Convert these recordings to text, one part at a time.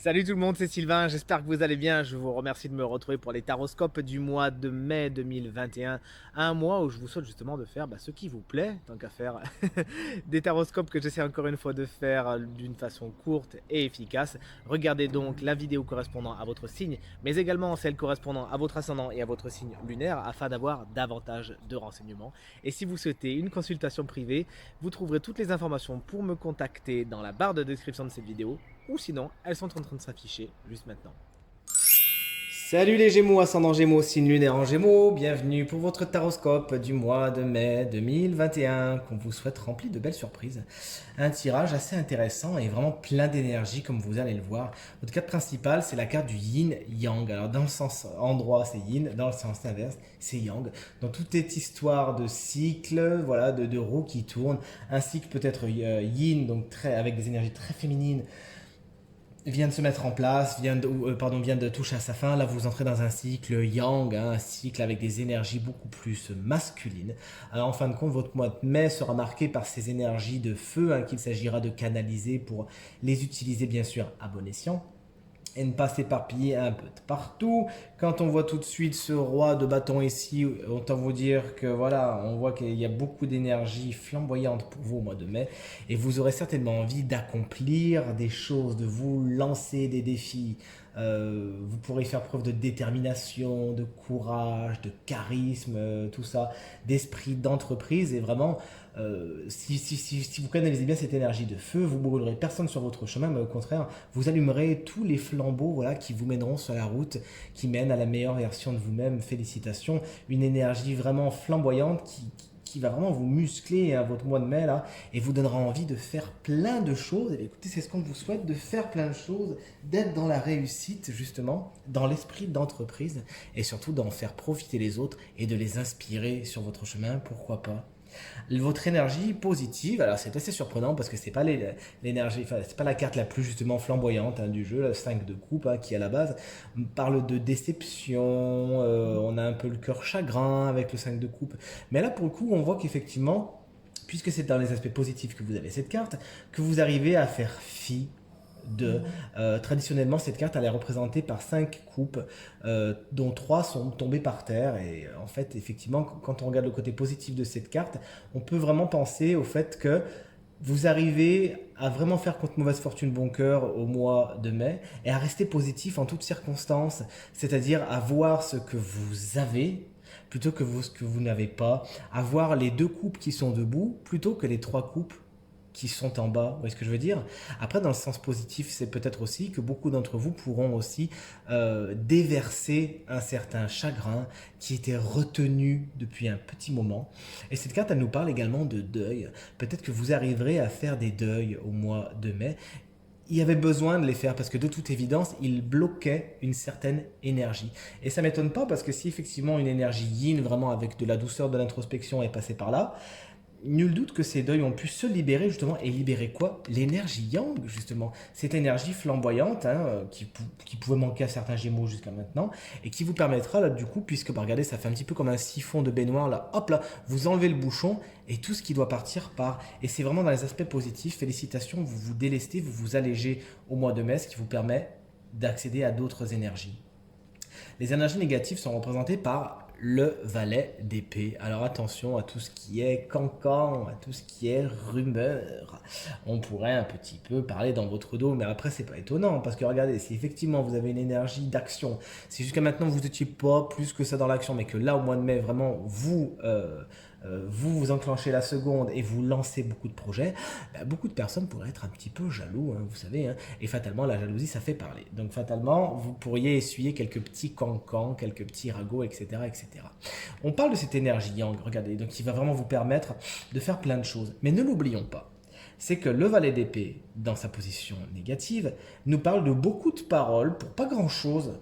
Salut tout le monde, c'est Sylvain, j'espère que vous allez bien. Je vous remercie de me retrouver pour les taroscopes du mois de mai 2021. Un mois où je vous souhaite justement de faire ce qui vous plaît, tant qu'à faire. Des taroscopes que j'essaie encore une fois de faire d'une façon courte et efficace. Regardez donc la vidéo correspondant à votre signe, mais également celle correspondant à votre ascendant et à votre signe lunaire afin d'avoir davantage de renseignements. Et si vous souhaitez une consultation privée, vous trouverez toutes les informations pour me contacter dans la barre de description de cette vidéo ou sinon elles sont en train de s'afficher juste maintenant. Salut les Gémeaux, ascendant Gémeaux, signe lunaire en Gémeaux, bienvenue pour votre taroscope du mois de mai 2021, qu'on vous souhaite rempli de belles surprises. Un tirage assez intéressant et vraiment plein d'énergie comme vous allez le voir. Votre carte principale, c'est la carte du yin-yang. Alors dans le sens endroit, c'est yin, dans le sens inverse, c'est yang. Donc toute cette histoire de cycle, voilà, de roues qui tournent. Un cycle peut être yin, donc avec des énergies très féminines, vient de se mettre en place, vient de toucher à sa fin. Là, vous entrez dans un cycle yang, hein, un cycle avec des énergies beaucoup plus masculines. Alors, en fin de compte, votre mois de mai sera marqué par ces énergies de feu qu'il s'agira de canaliser pour les utiliser, bien sûr, à bon escient et ne pas s'éparpiller un peu de partout. Quand on voit tout de suite ce roi de bâton ici, autant vous dire que voilà, on voit qu'il y a beaucoup d'énergie flamboyante pour vous au mois de mai et vous aurez certainement envie d'accomplir des choses, de vous lancer des défis. Vous pourrez faire preuve de détermination, de courage, de charisme, tout ça, d'esprit d'entreprise et vraiment si vous canalisez bien cette énergie de feu, vous brûlerez personne sur votre chemin, mais au contraire, vous allumerez tous les flambeaux voilà, qui vous mèneront sur la route, qui mène à la meilleure version de vous-même. Félicitations, une énergie vraiment flamboyante qui va vraiment vous muscler à votre mois de mai là et vous donnera envie de faire plein de choses. Et écoutez, c'est ce qu'on vous souhaite, de faire plein de choses, d'être dans la réussite justement, dans l'esprit d'entreprise et surtout d'en faire profiter les autres et de les inspirer sur votre chemin, pourquoi pas. Votre énergie positive, alors c'est assez surprenant parce que c'est pas l'énergie, enfin c'est pas la carte la plus justement flamboyante du jeu, le 5 de coupe qui à la base parle de déception, on a un peu le cœur chagrin avec le 5 de coupe, mais là pour le coup on voit qu'effectivement, puisque c'est dans les aspects positifs que vous avez cette carte, que vous arrivez à faire fi de. Traditionnellement, cette carte elle est représentée par 5 coupes, dont 3 sont tombées par terre. Et en fait, effectivement, quand on regarde le côté positif de cette carte, on peut vraiment penser au fait que vous arrivez à vraiment faire contre mauvaise fortune bon cœur au mois de mai et à rester positif en toutes circonstances, c'est-à-dire à voir ce que vous avez plutôt que ce que vous n'avez pas, à voir les 2 coupes qui sont debout plutôt que les 3 coupes qui sont en bas, vous voyez ce que je veux dire? Après, dans le sens positif, c'est peut-être aussi que beaucoup d'entre vous pourront aussi déverser un certain chagrin qui était retenu depuis un petit moment. Et cette carte, elle nous parle également de deuil. Peut-être que vous arriverez à faire des deuils au mois de mai. Il y avait besoin de les faire parce que de toute évidence, ils bloquaient une certaine énergie. Et ça m'étonne pas parce que si effectivement une énergie yin, vraiment avec de la douceur de l'introspection, est passée par là, nul doute que ces deuils ont pu se libérer justement et libérer quoi? L'énergie yang justement, cette énergie flamboyante qui pouvait manquer à certains gémeaux jusqu'à maintenant et qui vous permettra là du coup, puisque regardez ça fait un petit peu comme un siphon de baignoire là, hop là, vous enlevez le bouchon et tout ce qui doit partir part. Et c'est vraiment dans les aspects positifs, félicitations, vous vous délestez, vous vous allégez au mois de mai, ce qui vous permet d'accéder à d'autres énergies. Les énergies négatives sont représentées par le valet d'épée. Alors attention à tout ce qui est cancan, à tout ce qui est rumeur. On pourrait un petit peu parler dans votre dos, mais après c'est pas étonnant parce que regardez, si effectivement vous avez une énergie d'action, si jusqu'à maintenant vous n'étiez pas plus que ça dans l'action, mais que là au mois de mai vraiment vous enclenchez la seconde et vous lancez beaucoup de projets, beaucoup de personnes pourraient être un petit peu jaloux, vous savez, et fatalement la jalousie ça fait parler. Donc fatalement vous pourriez essuyer quelques petits cancans, quelques petits ragots, etc., etc. On parle de cette énergie yang, regardez, donc qui va vraiment vous permettre de faire plein de choses. Mais ne l'oublions pas, c'est que le valet d'épée, dans sa position négative, nous parle de beaucoup de paroles pour pas grand-chose.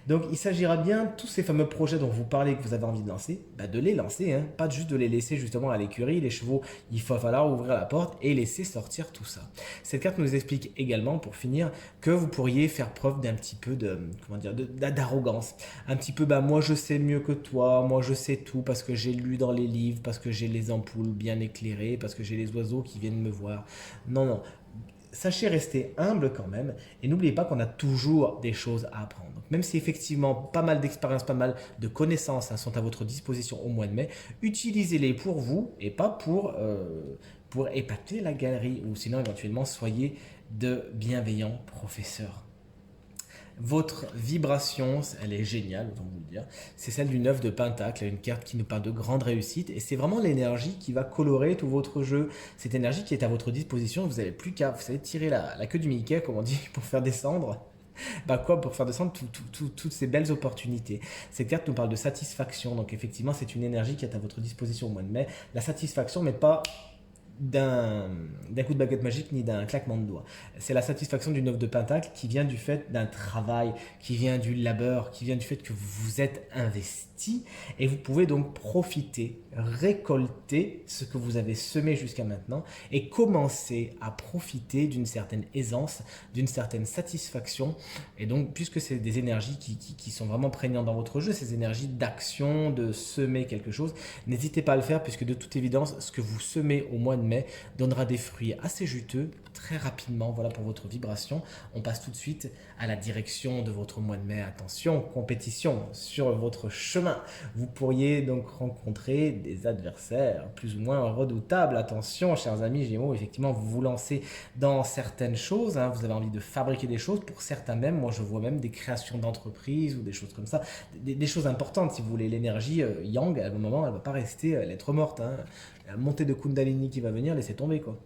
Donc il s'agira bien, tous ces fameux projets dont vous parlez que vous avez envie de lancer, de les lancer, pas juste de les laisser justement à l'écurie, les chevaux, il va falloir ouvrir la porte et laisser sortir tout ça. Cette carte nous explique également, pour finir, que vous pourriez faire preuve d'un petit peu d'arrogance. Un petit peu, moi je sais mieux que toi, moi je sais tout parce que j'ai lu dans les livres, parce que j'ai les ampoules bien éclairées, parce que j'ai les oiseaux qui viennent me voir. Non, non, sachez rester humble quand même et n'oubliez pas qu'on a toujours des choses à apprendre. Donc, même si effectivement pas mal d'expériences, pas mal de connaissances sont à votre disposition au mois de mai, utilisez-les pour vous et pas pour épater la galerie ou sinon éventuellement soyez de bienveillants professeurs. Votre vibration, elle est géniale, autant vous le dire. C'est celle du 9 de Pentacle, une carte qui nous parle de grande réussite. Et c'est vraiment l'énergie qui va colorer tout votre jeu. Cette énergie qui est à votre disposition, vous n'avez plus qu'à, vous savez, tirer la queue du Mickey, comme on dit, pour faire descendre. Bah quoi, pour faire descendre toutes ces belles opportunités. Cette carte nous parle de satisfaction. Donc effectivement, c'est une énergie qui est à votre disposition au mois de mai. La satisfaction, mais pas d'un coup de baguette magique ni d'un claquement de doigts. C'est la satisfaction du 9 de Pentacle qui vient du fait d'un travail, qui vient du labeur, qui vient du fait que vous vous êtes investi et vous pouvez donc profiter, récolter ce que vous avez semé jusqu'à maintenant et commencer à profiter d'une certaine aisance, d'une certaine satisfaction. Et donc, puisque c'est des énergies qui sont vraiment prégnantes dans votre jeu, ces énergies d'action, de semer quelque chose, n'hésitez pas à le faire puisque de toute évidence, ce que vous semez au mois de mai donnera des fruits assez juteux très rapidement. Voilà pour votre vibration. On passe tout de suite à la direction de votre mois de mai. Attention, compétition sur votre chemin. Vous pourriez donc rencontrer des adversaires plus ou moins redoutables. Attention, chers amis Gémeaux, effectivement, vous vous lancez dans certaines choses. Vous avez envie de fabriquer des choses. Pour certains même, moi je vois même des créations d'entreprises ou des choses comme ça. Des choses importantes, si vous voulez. L'énergie yang, à un moment, elle ne va pas rester lettre morte. La montée de Kundalini qui va venir, laissez tomber quoi.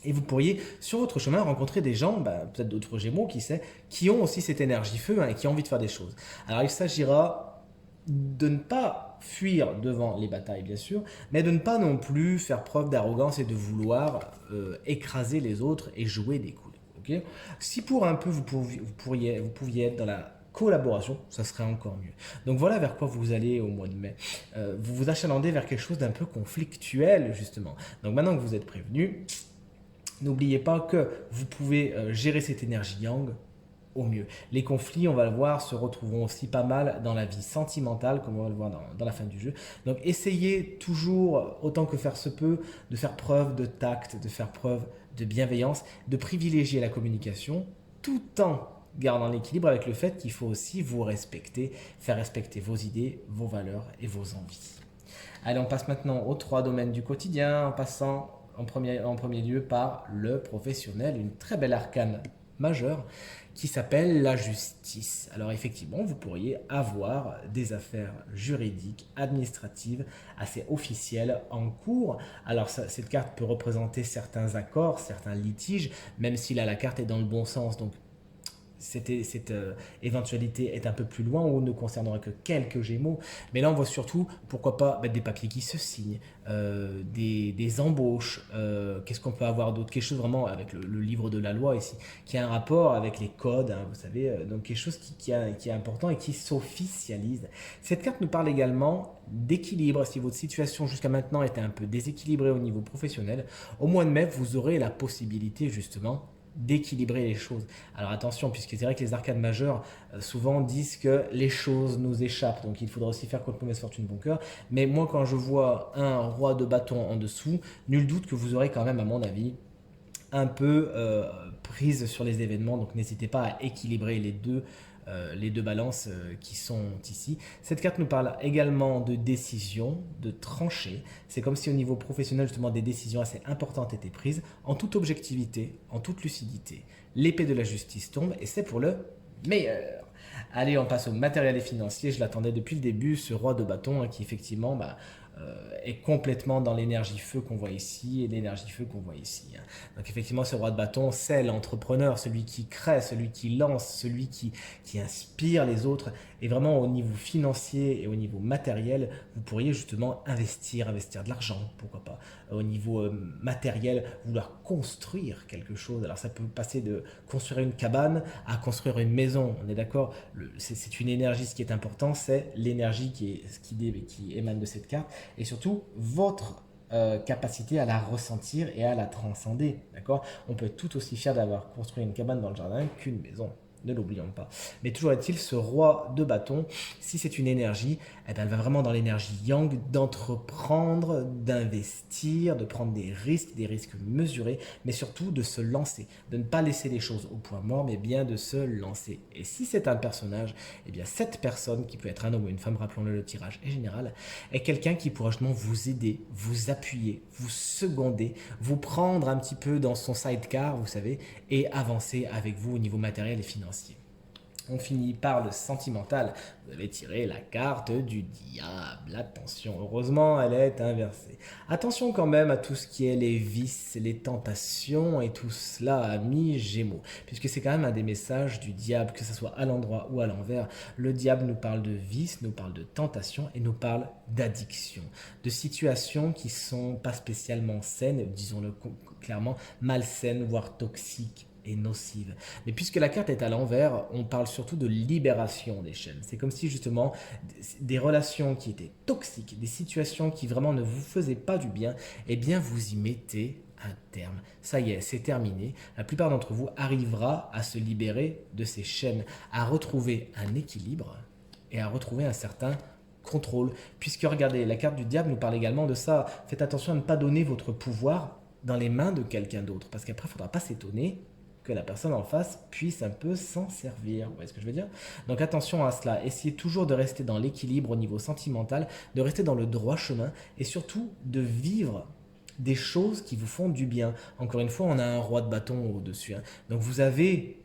Et vous pourriez, sur votre chemin, rencontrer des gens, peut-être d'autres Gémeaux, qui sait, qui ont aussi cette énergie feu et qui ont envie de faire des choses. Alors il s'agira de ne pas fuir devant les batailles, bien sûr, mais de ne pas non plus faire preuve d'arrogance et de vouloir écraser les autres et jouer des coudes. Okay, si pour un peu vous pouviez être dans la collaboration, ça serait encore mieux. Donc voilà vers quoi vous allez au mois de mai. Vous vous achalandez vers quelque chose d'un peu conflictuel, justement. Donc maintenant que vous êtes prévenu, n'oubliez pas que vous pouvez gérer cette énergie yang au mieux. Les conflits, on va le voir, se retrouveront aussi pas mal dans la vie sentimentale, comme on va le voir dans la fin du jeu. Donc essayez toujours, autant que faire se peut, de faire preuve de tact, de faire preuve de bienveillance, de privilégier la communication, tout en gardant l'équilibre avec le fait qu'il faut aussi vous respecter, faire respecter vos idées, vos valeurs et vos envies. Allez, on passe maintenant aux 3 domaines du quotidien, en passant en premier lieu par le professionnel, une très belle arcane majeure qui s'appelle la justice. Alors effectivement, vous pourriez avoir des affaires juridiques, administratives, assez officielles en cours. Alors cette carte peut représenter certains accords, certains litiges, même si là la carte est dans le bon sens, donc cette éventualité est un peu plus loin ou ne concernera que quelques Gémeaux. Mais là, on voit surtout, pourquoi pas, des papiers qui se signent, des embauches. Qu'est-ce qu'on peut avoir d'autre? Quelque chose vraiment avec le livre de la loi ici, qui a un rapport avec les codes, vous savez. Donc quelque chose qui est important et qui s'officialise. Cette carte nous parle également d'équilibre. Si votre situation jusqu'à maintenant était un peu déséquilibrée au niveau professionnel, au mois de mai, vous aurez la possibilité justement d'équilibrer les choses. Alors attention, puisque c'est vrai que les arcanes majeures souvent disent que les choses nous échappent, donc il faudra aussi faire contre mauvaise fortune bon cœur. Mais moi, quand je vois un roi de bâton en dessous, nul doute que vous aurez quand même, à mon avis, un peu prise sur les événements, donc n'hésitez pas à équilibrer les deux balances qui sont ici. Cette carte nous parle également de décision, de trancher. C'est comme si au niveau professionnel, justement, des décisions assez importantes étaient prises en toute objectivité, en toute lucidité. L'épée de la justice tombe et c'est pour le meilleur. Allez, on passe au matériel et financier. Je l'attendais depuis le début, ce roi de bâton qui effectivement est complètement dans l'énergie feu qu'on voit ici et l'énergie feu qu'on voit ici. Donc effectivement, ce roi de bâton, c'est l'entrepreneur, celui qui crée, celui qui lance, celui qui inspire les autres. Et vraiment au niveau financier et au niveau matériel, vous pourriez justement investir de l'argent, pourquoi pas. Au niveau matériel, vouloir construire quelque chose. Alors ça peut passer de construire une cabane à construire une maison, on est d'accord. C'est une énergie, ce qui est important, c'est l'énergie qui émane de cette carte. Et surtout, votre capacité à la ressentir et à la transcender, d'accord. On peut être tout aussi fier d'avoir construit une cabane dans le jardin qu'une maison. ne l'oublions pas. Mais toujours est-il, ce roi de bâton, si c'est une énergie, eh bien, elle va vraiment dans l'énergie yang, d'entreprendre, d'investir, de prendre des risques mesurés, mais surtout de se lancer, de ne pas laisser les choses au point mort, mais bien de se lancer. Et si c'est un personnage, eh bien cette personne, qui peut être un homme ou une femme, rappelons-le, le tirage est général, est quelqu'un qui pourra justement vous aider, vous appuyer, vous seconder, vous prendre un petit peu dans son sidecar, vous savez, et avancer avec vous au niveau matériel et financier. On finit par le sentimental. Vous avez tiré la carte du diable. Attention, heureusement, elle est inversée. Attention quand même à tout ce qui est les vices, les tentations et tout cela, amis Gémeaux. Puisque c'est quand même un des messages du diable, que ce soit à l'endroit ou à l'envers. Le diable nous parle de vices, nous parle de tentations et nous parle d'addiction. De situations qui sont pas spécialement saines, disons-le clairement, malsaines, voire toxiques et nocive. Mais puisque la carte est à l'envers, on parle surtout de libération des chaînes. C'est comme si justement des relations qui étaient toxiques, des situations qui vraiment ne vous faisaient pas du bien, eh bien vous y mettez un terme. Ça y est, c'est terminé. La plupart d'entre vous arrivera à se libérer de ces chaînes, à retrouver un équilibre et à retrouver un certain contrôle. Puisque regardez, la carte du diable nous parle également de ça. Faites attention à ne pas donner votre pouvoir dans les mains de quelqu'un d'autre, parce qu'après, il ne faudra pas s'étonner que la personne en face puisse un peu s'en servir. Vous voyez ce que je veux dire? Donc attention à cela. Essayez toujours de rester dans l'équilibre au niveau sentimental, de rester dans le droit chemin et surtout de vivre des choses qui vous font du bien. Encore une fois, on a un roi de bâton au-dessus. Donc vous avez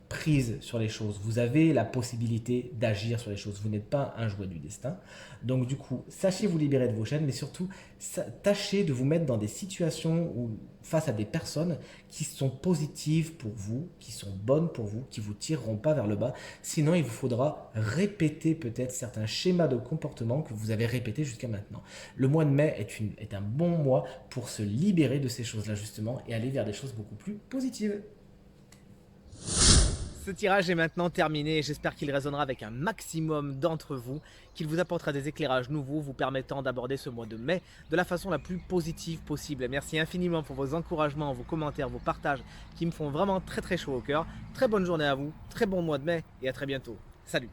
prise sur les choses, vous avez la possibilité d'agir sur les choses, vous n'êtes pas un jouet du destin. Donc du coup, sachez vous libérer de vos chaînes, mais surtout, tâchez de vous mettre dans des situations où, face à des personnes qui sont positives pour vous, qui sont bonnes pour vous, qui vous tireront pas vers le bas. Sinon, il vous faudra répéter peut-être certains schémas de comportement que vous avez répétés jusqu'à maintenant. Le mois de mai est un bon mois pour se libérer de ces choses-là justement et aller vers des choses beaucoup plus positives. Ce tirage est maintenant terminé et j'espère qu'il résonnera avec un maximum d'entre vous, qu'il vous apportera des éclairages nouveaux vous permettant d'aborder ce mois de mai de la façon la plus positive possible. Merci infiniment pour vos encouragements, vos commentaires, vos partages qui me font vraiment très chaud au cœur. Très bonne journée à vous, très bon mois de mai et à très bientôt. Salut!